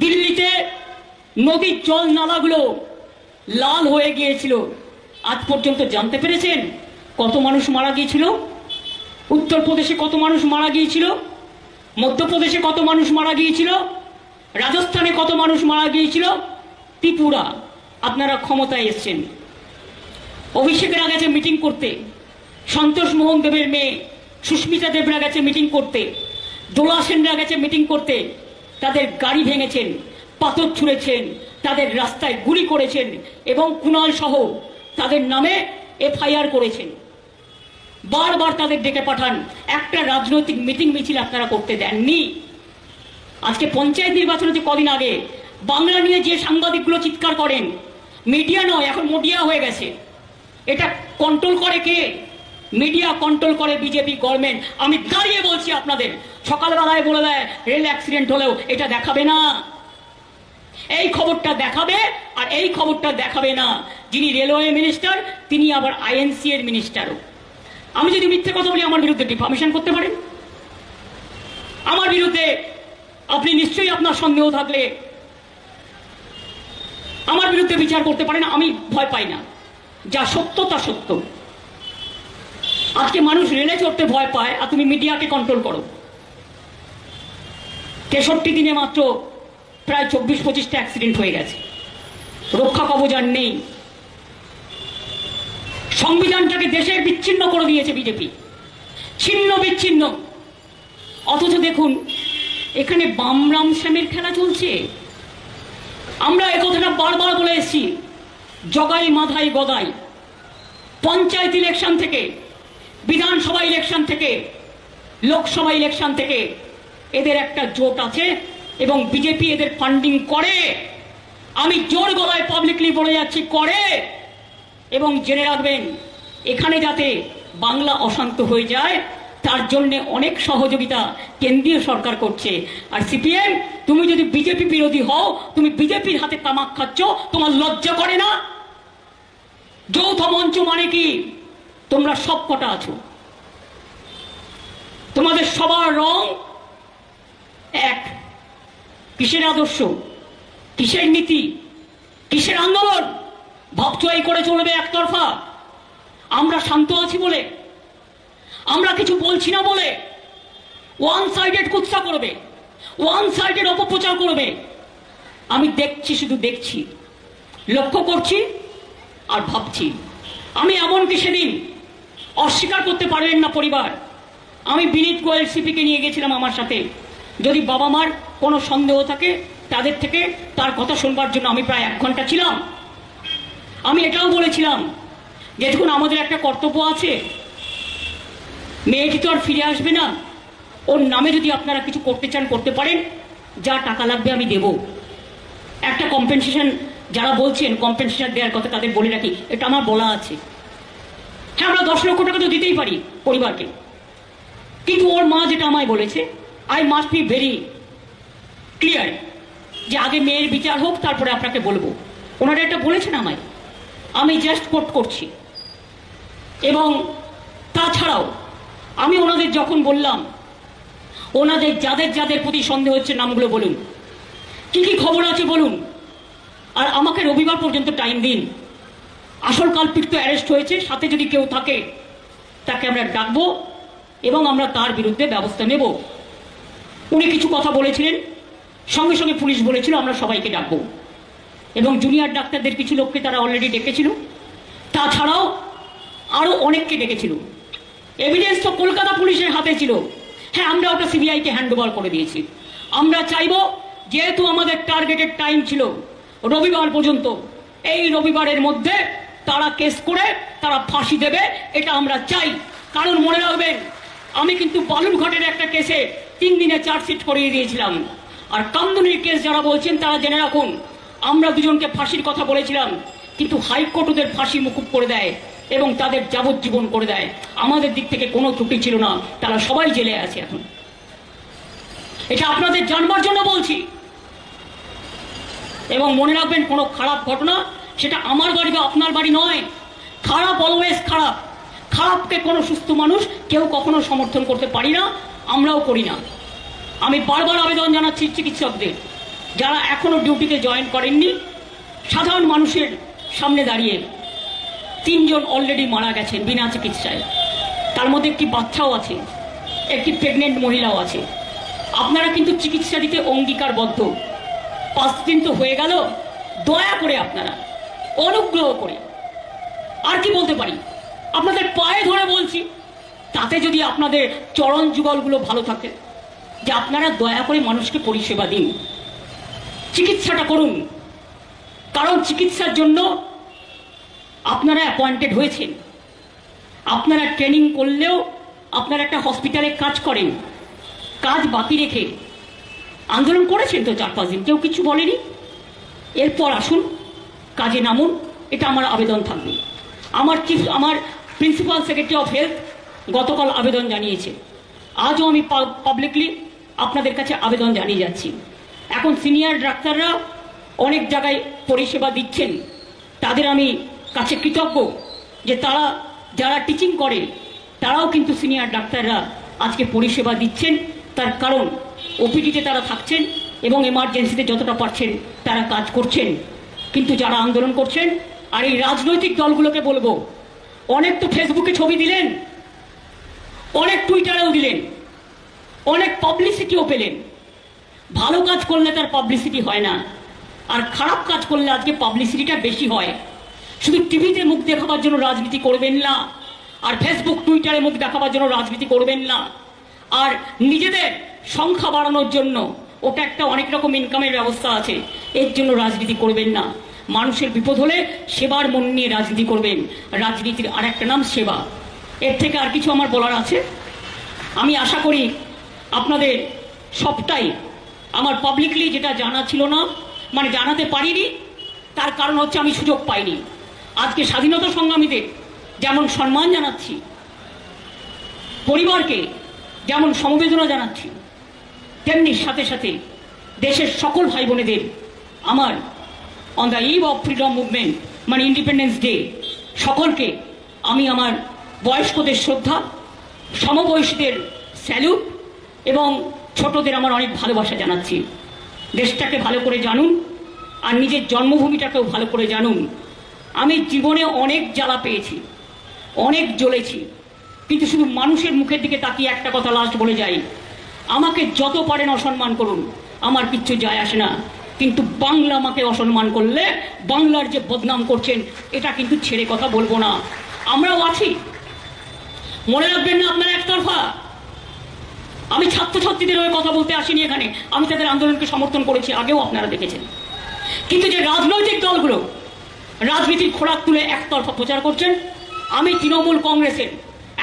দিল্লিতে নদীর জল নালাগুলো লাল হয়ে গিয়েছিল, আজ পর্যন্ত জানতে পেরেছেন কত মানুষ মারা গিয়েছিল? উত্তরপ্রদেশে কত মানুষ মারা গিয়েছিল, মধ্যপ্রদেশে কত মানুষ মারা গিয়েছিল, রাজস্থানে কত মানুষ মারা গিয়েছিল, ত্রিপুরা। আপনারা ক্ষমতায় এসছেন। অভিষেকেরা গেছে মিটিং করতে, সন্তোষ মোহন দেবের মেয়ে সুস্মিতা দেবরা গেছে মিটিং করতে, দোলা সেনরা গেছে মিটিং করতে। তাদের গাড়ি ভেঙেছেন, পাথর ছুঁড়েছেন, তাদের রাস্তায় গুলি করেছেন এবং কুণাল সহ তাদের নামে এফআইআর করেছেন। বারবার তাদের ডেকে পাঠান, একটা রাজনৈতিক মিটিং মিছিল আপনারা করতে দেননি। আজকে পঞ্চায়েত নির্বাচন হচ্ছে কদিন আগে, বাংলা নিয়ে যে সাংবাদিকগুলো চিৎকার করেন, মিডিয়া নয় এখন মোডিয়া হয়ে গেছে, এটা কন্ট্রোল করে কে? মিডিয়া কন্ট্রোল করে বিজেপি গভর্নমেন্ট। আমি দাঁড়িয়ে বলছি আপনাদের, সকালবেলায় বলে দেয় রেল অ্যাক্সিডেন্ট হলেও এটা দেখাবে না, এই খবরটা দেখাবে আর এই খবরটা দেখাবে না। যিনি রেলওয়ে মিনিস্টার তিনি আবার আইএনসি এর মিনিস্টারও। আমি যদি মিথ্যে কথা বলি আমার বিরুদ্ধে ডিফামেশন করতে পারেন, আমার বিরুদ্ধে আপনি নিশ্চয়ই আপনার সন্দেহ থাকলে আমার বিরুদ্ধে বিচার করতে পারেন। আমি ভয় পাই না, যা সত্য তা সত্য। আজকে মানুষ রেলে চড়তে ভয় পায় আর তুমি মিডিয়াকে কন্ট্রোল করো। 63 দিনে মাত্র প্রায় 24-25টা অ্যাক্সিডেন্ট হয়ে গেছে, রক্ষা কবচ আর নেই। সংবিধানটাকে দেশের বিচ্ছিন্ন করে দিয়েছে বিজেপি, ছিন্ন বিচ্ছিন্ন। অথচ দেখুন এখানে বাম রাম শ্যামের খেলা চলছে। আমরা এ কথাটা বারবার বলে এসেছি, জগাই মাথায় গদাই। পঞ্চায়েত ইলেকশন থেকে, বিধানসভা ইলেকশন থেকে, লোকসভা ইলেকশন থেকে এদের একটা জোট আছে এবং বিজেপি এদের ফান্ডিং করে। আমি জোর গলায় পাবলিকলি বলে যাচ্ছি, করে। এবং জেনে রাখবেন এখানে যাতে বাংলা অশান্ত হয়ে যায় তার জন্য অনেক সহযোগিতা কেন্দ্রীয় সরকার করছে। আর সিপিএম, তুমি যদি বিজেপি বিরোধী হও, তুমি বিজেপির হাতে তামাক খাচ্ছ, তোমার লজ্জা করে না? যৌথ মঞ্চ মানে কি? তোমরা সব কটা আছো, তোমাদের সবার রং এক। কিসের আদর্শ, কিসের নীতি, কিসের আন্দোলন? ভাবছো এই করে চলবে একতরফা? আমরা শান্ত আছি বলে, আমরা কিছু বলছি না বলে ওয়ান সাইডেড কুৎসা করবে, ওয়ান সাইডেড অপপ্রচার করবে। আমি দেখছি, শুধু দেখছি, লক্ষ্য করছি আর ভাবছি। আমি এমনকি সেদিন অস্বীকার করতে পারবেন না পরিবার, আমি বিনীত গোয়েল সিপিকে নিয়ে গেছিলাম আমার সাথে। যদি বাবা মার কোনো সন্দেহ থাকে তাদের থেকে তার কথা শুনবার জন্য আমি প্রায় 1 ঘন্টা ছিলাম। আমি এটাও বলেছিলাম যে দেখুন আমাদের একটা কর্তব্য আছে, মেয়েটি তো আর ফিরে আসবে না, ওর নামে যদি আপনারা কিছু করতে চান করতে পারেন, যা টাকা লাগবে আমি দেব। একটা কম্পেনসেশন, যারা বলছেন কম্পেনসেশন দেওয়ার কথা তাদের বলে রাখি, এটা আমার বলা আছে। হ্যাঁ, আমরা 10 লক্ষ টাকা তো দিতেই পারি পরিবারকে, কিন্তু ওর মা যেটা আমায় বলেছে, I must be very clear, যে আগে মেয়ের বিচার হোক তারপরে আপনাকে বলবো। ওনারা এটা বলেছেন আমায়, আমি জাস্ট কোট করছি। এবং তাছাড়াও আমি ওনাদের যখন বললাম, ওনাদের যাদের যাদের প্রতি সন্দেহ হচ্ছে নামগুলো বলুন, কি কি খবর আছে বলুন, আর আমাকে রবিবার পর্যন্ত টাইম দিন। আসল কালপিট তো অ্যারেস্ট হয়েছে, সাথে যদি কেউ থাকে তাকে আমরা ডাকবো এবং আমরা তার বিরুদ্ধে ব্যবস্থা নেব। উনি কিছু কথা বলেছিলেন, সঙ্গে সঙ্গে পুলিশ বলেছিল আমরা সবাইকে ডাকবো, এবং জুনিয়র ডাক্তারদের কিছু লোককে তারা অলরেডি ডেকেছিল, তাছাড়াও আরো অনেককে ডেকেছিল। এভিডেন্স তো কলকাতা পুলিশের হাতে ছিল। হ্যাঁ, আমরা ওটা সিবিআইকে হ্যান্ড ওভার করে দিয়েছি। আমরা চাইবো, যেহেতু আমাদের টার্গেটেড টাইম ছিল রবিবার পর্যন্ত, এই রবিবারের মধ্যে তারা কেস করে তারা ফাঁসি দেবে, এটা আমরা চাই। কারণ মনে রাখবেন, আমি কিন্তু বালুরঘাটের একটা কেসে 3 দিনে চার্জশিট করিয়ে দিয়েছিলাম। আর কামদুনির কেস যারা বলছেন তারা জেনে রাখুন, আমরা দুজনকে ফাঁসির কথা বলেছিলাম, কিন্তু হাইকোর্ট ওদের ফাঁসি মুকুব করে দেয় এবং তাদের যাবজ্জীবন করে দেয়। আমাদের দিক থেকে কোনো ত্রুটি ছিল না, তারা সবাই জেলে আছে এখন। এটা আপনাদের জানবার জন্য বলছি। এবং মনে রাখবেন, কোনো খারাপ ঘটনা সেটা আমার বাড়ি বা আপনার বাড়ি নয়। খারাপ অলওয়েজ খারাপ। খারাপকে কোনো সুস্থ মানুষ কেউ কখনো সমর্থন করতে পারি না, আমরাও করি না। আমি বারবার আবেদন জানাচ্ছি চিকিৎসকদের, যারা এখনো ডিউটিতে জয়েন করেননি, সাধারণ মানুষের সামনে দাঁড়িয়ে 3 জন অলরেডি মারা গেছেন বিনা চিকিৎসায়, তার মধ্যে একটি বাচ্চাও আছে, একটি প্রেগনেন্ট মহিলাও আছে। আপনারা কিন্তু চিকিৎসা দিতে অঙ্গীকারবদ্ধ। 5 দিন তো হয়ে গেল, দয়া করে আপনারা অনুগ্রহ করে, আর কি বলতে পারি, আপনাদের পায়ে ধরে বলছি, তাতে যদি আপনাদের চরণ যুগলগুলো ভালো থাকে, যে আপনারা দয়া করে মানুষকে পরিষেবা দিন, চিকিৎসাটা করুন। কারণ চিকিৎসার জন্য আপনারা অ্যাপয়েন্টেড হয়েছেন। আপনারা ট্রেনিং করলেও আপনারা একটা হসপিটালে কাজ করেন, কাজ বাকি রেখে আন্দোলন করেছেন তো 4-5 দিন, কেউ কিছু বলেনি। এরপর আসুন, কাজে নামুন, এটা আমার আবেদন থাকবে। আমার প্রিন্সিপাল সেক্রেটারি অফ হেলথ গতকাল আবেদন জানিয়েছে, আজও আমি পাবলিকলি আপনাদের কাছে আবেদন জানিয়ে যাচ্ছি। এখন সিনিয়র ডাক্তাররা অনেক জায়গায় পরিষেবা দিচ্ছেন, তাদের আমি কাছে কৃতজ্ঞ যে তারা যারা টিচিং করে তারাও কিন্তু সিনিয়র ডাক্তাররা আজকে পরিষেবা দিচ্ছেন। তার কারণ ওপিডিতে তারা থাকছেন এবং এমার্জেন্সিতে যতটা পারছেন তারা কাজ করছেন। কিন্তু যারা আন্দোলন করছেন, আর এই রাজনৈতিক দলগুলোকে বলবো, অনেক তো ফেসবুকে ছবি দিলেন, অনেক টুইটারেও দিলেন, অনেক পাবলিসিটিও পেলেন। ভালো কাজ করলে তার পাবলিসিটি হয় না, আর খারাপ কাজ করলে আজকে পাবলিসিটিটা বেশি হয়। শুধু টিভিতে মুখ দেখাবার জন্য রাজনীতি করবেন না, আর ফেসবুক টুইটারে মুখ দেখাবার জন্য রাজনীতি করবেন না, আর নিজেদের সংখ্যা বাড়ানোর জন্য, ওটা একটা অনেক রকম ইনকামের ব্যবস্থা আছে, এর জন্য রাজনীতি করবেন না। মানুষের বিপদ হলে সেবার মন নিয়ে রাজনীতি করবেন। রাজনীতির আর একটা নাম সেবা। এর থেকে আর কিছু আমার বলার আছে? আমি আশা করি আপনাদের সবটাই আমার পাবলিকলি যেটা জানা ছিল না, মানে জানাতে পারিনি, তার কারণ হচ্ছে আমি সুযোগ পাইনি। আজকে স্বাধীনতা সংগ্রামীদের যেমন সম্মান জানাচ্ছি, পরিবারকে যেমন সমবেদনা জানাচ্ছি, তেমনি সাথে সাথে দেশের সকল ভাই বোনেদের আমার on the eve of freedom movement, মানে ইন্ডিপেন্ডেন্স ডে, সকলকে আমি আমার বয়স্কদের শ্রদ্ধা, সমবয়সীদের স্যালুট এবং ছোটদের আমার অনেক ভালোবাসা জানাচ্ছি। দেশটাকে ভালো করে জানুন, আর নিজের জন্মভূমিটাকেও ভালো করে জানুন। আমি জীবনে অনেক জ্বালা পেয়েছি, অনেক জ্বলেছি, কিন্তু শুধু মানুষের মুখের দিকে তাকিয়ে একটা কথা লাস্ট বলে যাই, আমাকে যত পারেন অসম্মান করুন, আমার কিচ্ছু যায় আসে না, কিন্তু বাংলা আমাকে অসম্মান করলে বাংলার যে বদনাম করছেন এটা কিন্তু ছেড়ে কথা বলবো না। আমরাও আছি, মনে রাখবেন না আপনারা একতরফা। আমি ছাত্রছাত্রীদের হয়ে কথা বলতে আসিনি এখানে, আমি তাদের আন্দোলনকে সমর্থন করেছি, আগেও আপনারা দেখেছেন। কিন্তু যে রাজনৈতিক দলগুলো রাজনীতির খোরাক তুলে একতরফা প্রচার করছেন, আমি তৃণমূল কংগ্রেসের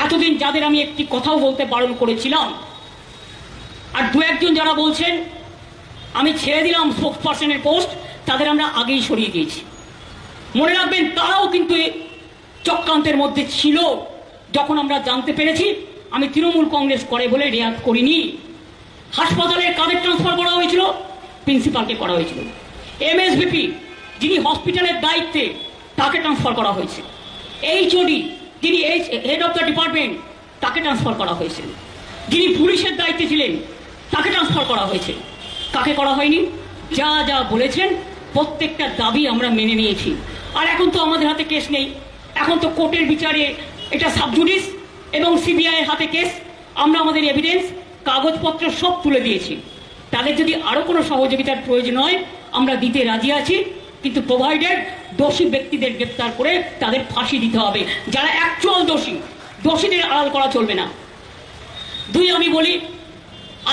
এতদিন যাদের আমি একটি কথাও বলতে বারণ করেছিলাম, আর দু একজন যারা বলছেন আমি ছেড়ে দিলাম স্পোক্স পার্সনের পোস্ট, তাদের আমরা আগেই সরিয়ে দিয়েছি। মনে রাখবেন তারাও কিন্তু চক্রান্তের মধ্যে ছিল। যখন আমরা জানতে পেরেছি, আমি তৃণমূল কংগ্রেস করে বলে রেয়াত করিনি। হাসপাতালে কাদের ট্রান্সফার করা হয়েছিল? প্রিন্সিপালকে করা হয়েছিল। এমএসভিপি যিনি হসপিটালের দায়িত্বে, তাকে ট্রান্সফার করা হয়েছে। এইচওডি যিনি হেড অফ দ্য ডিপার্টমেন্ট, তাকে ট্রান্সফার করা হয়েছে। যিনি পুলিশের দায়িত্বে ছিলেন, তাকে ট্রান্সফার করা হয়েছে। কাকে করা হয়নি? যা যা বলেছেন প্রত্যেকটা দাবি আমরা মেনে নিয়েছি। আর এখন তো আমাদের হাতে কেস নেই, এখন তো কোর্টের বিচারে এটা সাবজুডিস এবং সিবিআই এর হাতে কেস। আমরা আমাদের এভিডেন্স কাগজপত্র সব তুলে দিয়েছি। তাদের যদি আরো কোনো সহযোগিতার প্রয়োজন হয় আমরা দিতে রাজি আছি, কিন্তু প্রোভাইডেড দোষী ব্যক্তিদের গ্রেপ্তার করে তাদের ফাঁসি দিতে হবে। যারা অ্যাকচুয়াল দোষী, দোষীদের আড়াল করা চলবে না। দুই, আমি বলি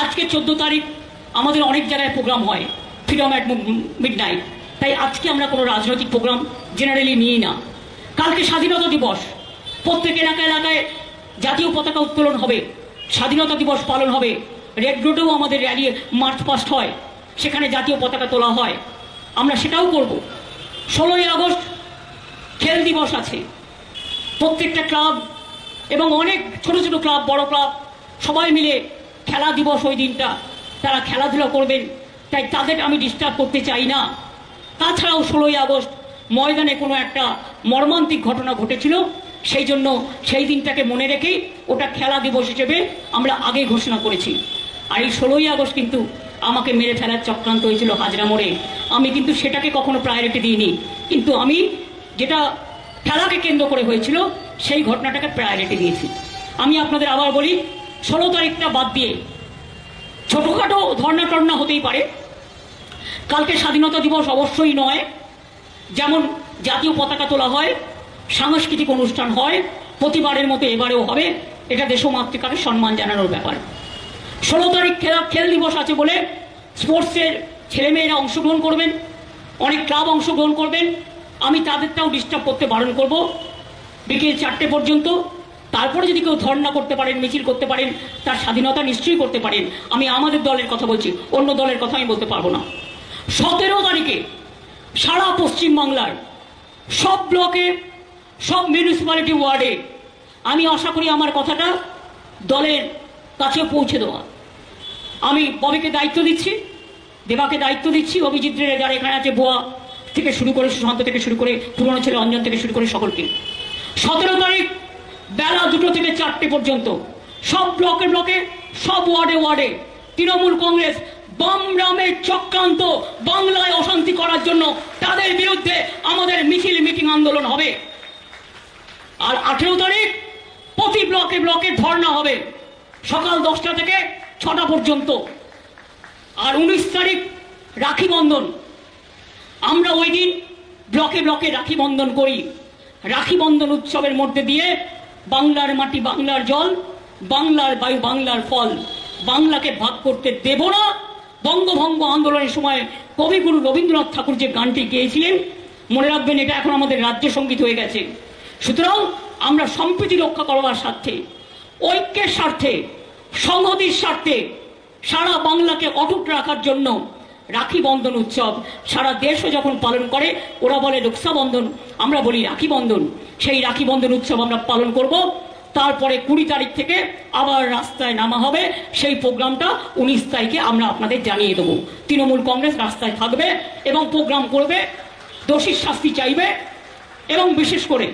আজকে 14 তারিখ আমাদের অনেক জায়গায় প্রোগ্রাম হয়, ফ্রিডম অ্যাট মিডনাইট। তাই আজকে আমরা কোনো রাজনৈতিক প্রোগ্রাম জেনারেলি নিই না। কালকে স্বাধীনতা দিবস, প্রত্যেক এলাকায় এলাকায় জাতীয় পতাকা উত্তোলন হবে, স্বাধীনতা দিবস পালন হবে। রেড রোডেও আমাদের র্যালি মার্চ পাস্ট হয়, সেখানে জাতীয় পতাকা তোলা হয়, আমরা সেটাও করব। 16ই আগস্ট খেল দিবস আছে, প্রত্যেকটা ক্লাব এবং অনেক ছোট ছোট ক্লাব, বড় ক্লাব সবাই মিলে খেলা দিবস ওই দিনটা তারা খেলাধুলা করবেন, তাই তাদের আমি ডিস্টার্ব করতে চাই না। তাছাড়াও 16ই আগস্ট ময়দানে কোনো একটা মর্মান্তিক ঘটনা ঘটেছিল, সেই জন্য সেই দিনটাকে মনে রেখেই ওটা খেলা দিবস হিসেবে আমরা আগে ঘোষণা করেছি। আর এই 16ই আগস্ট কিন্তু আমাকে মেরে ফেলার চক্রান্ত হয়েছিল হাজরা মোড়ে, আমি কিন্তু সেটাকে কখনো প্রায়োরিটি দিইনি। কিন্তু আমি যেটা খেলাকে কেন্দ্র করে হয়েছিল সেই ঘটনাটাকে প্রায়োরিটি দিয়েছি। আমি আপনাদের আবার বলি, 16 তারিখটা বাদ দিয়ে ছোটখাটো ধর্ণা টর্ণা হতেই পারে। কালকে স্বাধীনতা দিবস অবশ্যই নয়, যেমন জাতীয় পতাকা তোলা হয়, সাংস্কৃতিক অনুষ্ঠান হয়, প্রতিবারের মতো এবারেও হবে। এটা দেশমাতৃকাকে সম্মান জানানোর ব্যাপার। 16 তারিখ খেল দিবস আছে বলে স্পোর্টসের ছেলেমেয়েরা অংশগ্রহণ করবেন, অনেক ক্লাব অংশগ্রহণ করবেন। আমি তাদেরটাও ডিস্টার্ব করতে বারণ করব বিকেল 4টে পর্যন্ত। তারপরে যদি কেউ ধর্ণা করতে পারেন, মিছিল করতে পারেন, তার স্বাধীনতা নিশ্চয়ই করতে পারেন। আমি আমাদের দলের কথা বলছি, অন্য দলের কথা আমি বলতে পারবো না। 17 তারিখে সারা পশ্চিমবাংলার সব ব্লকে, সব মিউনিসিপ্যালিটি ওয়ার্ডে আমি আশা করি আমার কথাটা দলের কাছে পৌঁছে দেওয়া। আমি ববিকে দায়িত্ব দিচ্ছি, দেবাকে দায়িত্ব দিচ্ছি, অভিজিৎ রে যারা এখানে আছে, বোয়া থেকে শুরু করে, সুশান্ত থেকে শুরু করে, পুরনো ছেলে অঞ্জন থেকে শুরু করে সকলকে। 17 তারিখ বেলা 2টো থেকে 4টে পর্যন্ত সব ব্লকে ব্লকে, সব ওয়ার্ডে ওয়ার্ডে তৃণমূল কংগ্রেস বাম রামের চক্রান্ত, বাংলায় অশান্তি করার জন্য তাদের বিরুদ্ধে আমাদের মিছিল, মিটিং, আন্দোলন হবে। আর 18 তারিখ প্রতি ব্লকে ব্লকে ধর্ণা হবে সকাল 10টা থেকে 6টা পর্যন্ত। আর 19 তারিখ রাখি বন্ধন, আমরা ওই দিন ব্লকে ব্লকে রাখি বন্ধন করি। রাখি বন্ধন উৎসবের মধ্যে দিয়ে বাংলার মাটি, বাংলার জল, বাংলার বায়ু, বাংলার ফল, বাংলাকে ভাগ করতে দেব না। বঙ্গভঙ্গ আন্দোলনের সময় কবিগুরু রবীন্দ্রনাথ ঠাকুর যে গানটি গেয়েছিলেন, মনে রাখবেন এটা এখন আমাদের রাজ্য সঙ্গীত হয়ে গেছে। সুতরাং আমরা সম্প্রীতি রক্ষা করবার স্বার্থে, ঐক্যের স্বার্থে, সংহতির স্বার্থে সারা বাংলাকে অটুট রাখার জন্য রাখি বন্ধন উৎসব সারা দেশও যখন পালন করে, ওরা বলে রক্ষাবন্ধন, আমরা বলি রাখি বন্ধন। সেই রাখি বন্ধন উৎসব আমরা পালন করব। তারপরে 20 তারিখ থেকে আবার রাস্তায় নামা হবে। সেই প্রোগ্রামটা 19 তারিখে আমরা আপনাদের জানিয়ে দেবো। তৃণমূল কংগ্রেস রাস্তায় থাকবে এবং প্রোগ্রাম করবে, দোষীর শাস্তি চাইবে। এবং বিশেষ করে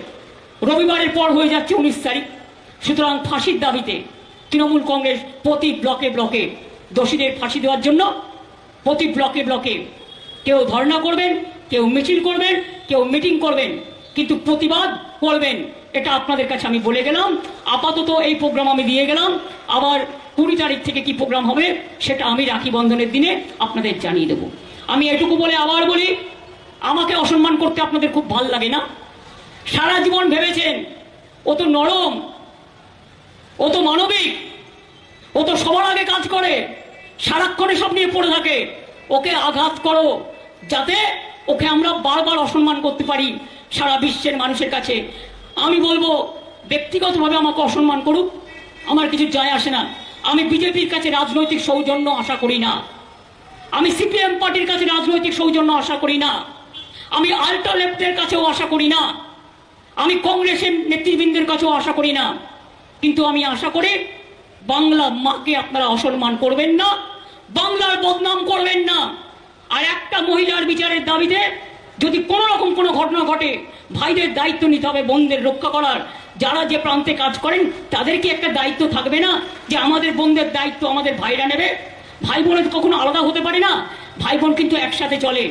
রবিবারের পর হয়ে যাচ্ছে 19 তারিখ, সুতরাং ফাঁসির দাবিতে তৃণমূল কংগ্রেস প্রতি ব্লকে ব্লকে দোষীদের ফাঁসি দেওয়ার জন্য প্রতি ব্লকে ব্লকে কেউ ধর্ণা করবেন, কেউ মিছিল করবেন, কেউ মিটিং করবেন, কিন্তু প্রতিবাদ করবেন। এটা আপনাদের কাছে আমি বলে গেলাম। আপাতত এই প্রোগ্রাম আমি দিয়ে গেলাম। আবার 20 তারিখ থেকে কি প্রোগ্রাম হবে সেটা আমি রাখি বন্ধনের দিনে আপনাদের জানিয়ে দেব। আমি এটুকু বলে আবার বলি, আমাকে অসম্মান করতে আপনাদের খুব ভাল লাগে না? সারা জীবন ভেবেছেন ও তো নরম, ও তো মানবিক, ও তো সবার আগে কাজ করে, সারাক্ষণে সব নিয়ে পড়ে থাকে। ওকে আঘাত করো যাতে ওকে আমরা বারবার অসম্মান করতে পারি সারা বিশ্বের মানুষের কাছে। আমি বলবো ব্যক্তিগতভাবে আমাকে অসম্মান করুক, আমার কিছু যায় আসে না। আমি বিজেপির কাছে রাজনৈতিক সৌজন্য আশা করি না, আমি সিপিএম পার্টির কাছে রাজনৈতিক সৌজন্য আশা করি না, আমি আল্ট্রা লেফটের কাছেও আশা করি না, আমি কংগ্রেসের নেতৃবৃন্দের কাছেও আশা করি না। কিন্তু আমি আশা করি বাংলা মাকে আপনারা অসম্মান করবেন না, বাংলার বদনাম করবেন না। আর একটা মহিলার বিচারের দাবিতে যদি কোনো রকম কোনো ঘটনা ঘটে, ভাইদের দায়িত্ব নিতে হবে বোনদের রক্ষা করার। যারা যে প্রান্তে কাজ করেন তাদের কি একটা দায়িত্ব থাকবে না যে আমাদের বোনদের দায়িত্ব আমাদের ভাইরা নেবে? ভাই বোনের কখনো আলাদা হতে পারে না, ভাই বোন কিন্তু একসাথে চলে।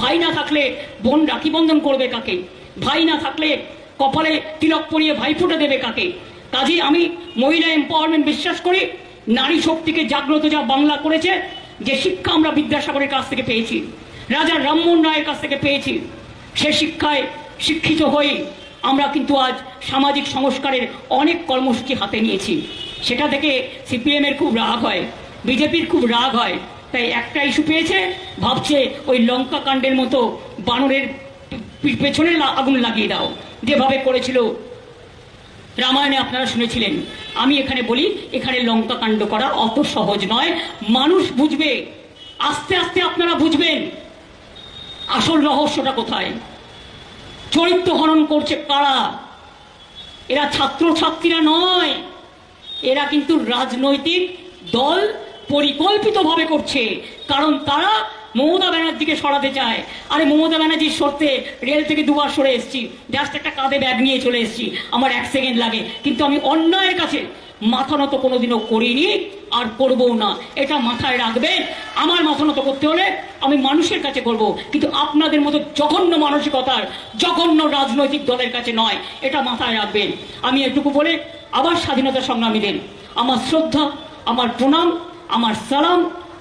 ভাই না থাকলে বোন রাখি বন্ধন করবে কাকে? ভাই না থাকলে কপালে তিলক পরিয়ে ভাইফোঁটা দেবে কাকে? কাজেই আমি মহিলা এম্পাওয়ারমেন্ট বিশ্বাস করি। নারী শক্তিকে জাগ্রত যা বাংলা করেছে, যে শিক্ষা আমরা বিদ্যাসাগরের কাছ থেকে পেয়েছি, রাজা রামমোহন রায়ের কাছ থেকে পেয়েছি, সে শিক্ষায় শিক্ষিত হয়ে আমরা কিন্তু আজ সামাজিক সংস্কারের অনেক কর্মসূচি হাতে নিয়েছি। সেটা থেকে সিপিএম এর খুব রাগ হয়, বিজেপির খুব রাগ হয়। তাই একটা ইস্যু পেয়েছে, ভাবছে ওই লঙ্কা কাণ্ডের মতো বানরের পেছনে আগুন লাগিয়ে দাও, যেভাবে করেছিল রামায়ণে আপনারা শুনেছিলেন। আমি এখানে বলি, এখানে লঙ্কা কাণ্ড করা অত সহজ নয়। মানুষ বুঝবে, আস্তে আস্তে আপনারা বুঝবেন আসল রহস্যটা কোথায়, চরিত্র হনন করছে কারা। এরা ছাত্র ছাত্রীরা নয়, এরা কিন্তু রাজনৈতিক দল পরিকল্পিতভাবে করছে। কারণ তারা মমতা ব্যানার্জিকে সরাতে চায়। আরে মমতা ব্যানার্জির সরতে রেল থেকে দুবার সরে এসেছি, জাস্ট একটা কাঁধে ব্যাগ নিয়ে চলে এসেছি, আমার 1 সেকেন্ড লাগে। কিন্তু আমি অন্যায়ের কাছে মাথা নত কোনোদিনও করিনি, আর করবও না। এটা মাথায় রাখবেন। আমার মাথা নত করতে হলে আমি মানুষের কাছে করব, কিন্তু আপনাদের মতো জঘন্য মানসিকতার জঘন্য রাজনৈতিক দলের কাছে নয়। এটা মাথায় রাখবেন। আমি এটুকু বলে আবার স্বাধীনতা সংগ্রামীদের আমার শ্রদ্ধা, আমার প্রণাম, আমার সালাম,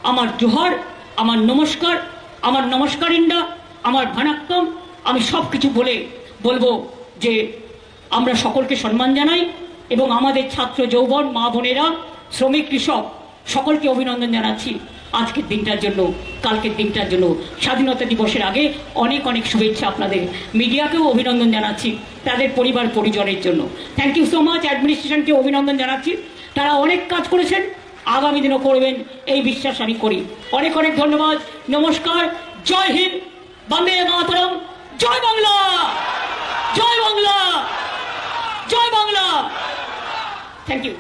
আমার জোহার, আমার নমস্কার, আমার নমস্কারিন্দা, আমার ভানাক্কম, আমি সব কিছু বলবো যে আমরা সকলকে সম্মান জানাই এবং আমাদের ছাত্র যৌবন, মা বোনেরা, শ্রমিক, কৃষক সকলকে অভিনন্দন জানাচ্ছি আজকের দিনটার জন্য, কালকের দিনটার জন্য। স্বাধীনতা দিবসের আগে অনেক অনেক শুভেচ্ছা আপনাদের। মিডিয়াকেও অভিনন্দন জানাচ্ছি তাদের পরিবার পরিজনের জন্য। Thank you so much. অ্যাডমিনিস্ট্রেশনকে অভিনন্দন জানাচ্ছি, তারা অনেক কাজ করেছেন, আগামী দিনও করবেন এই বিশ্বাস আমি করি। অনেক অনেক ধন্যবাদ। নমস্কার। জয় হিন্দ, বন্দে মাতরম, জয় বাংলা, জয় বাংলা, জয় বাংলা। Thank you.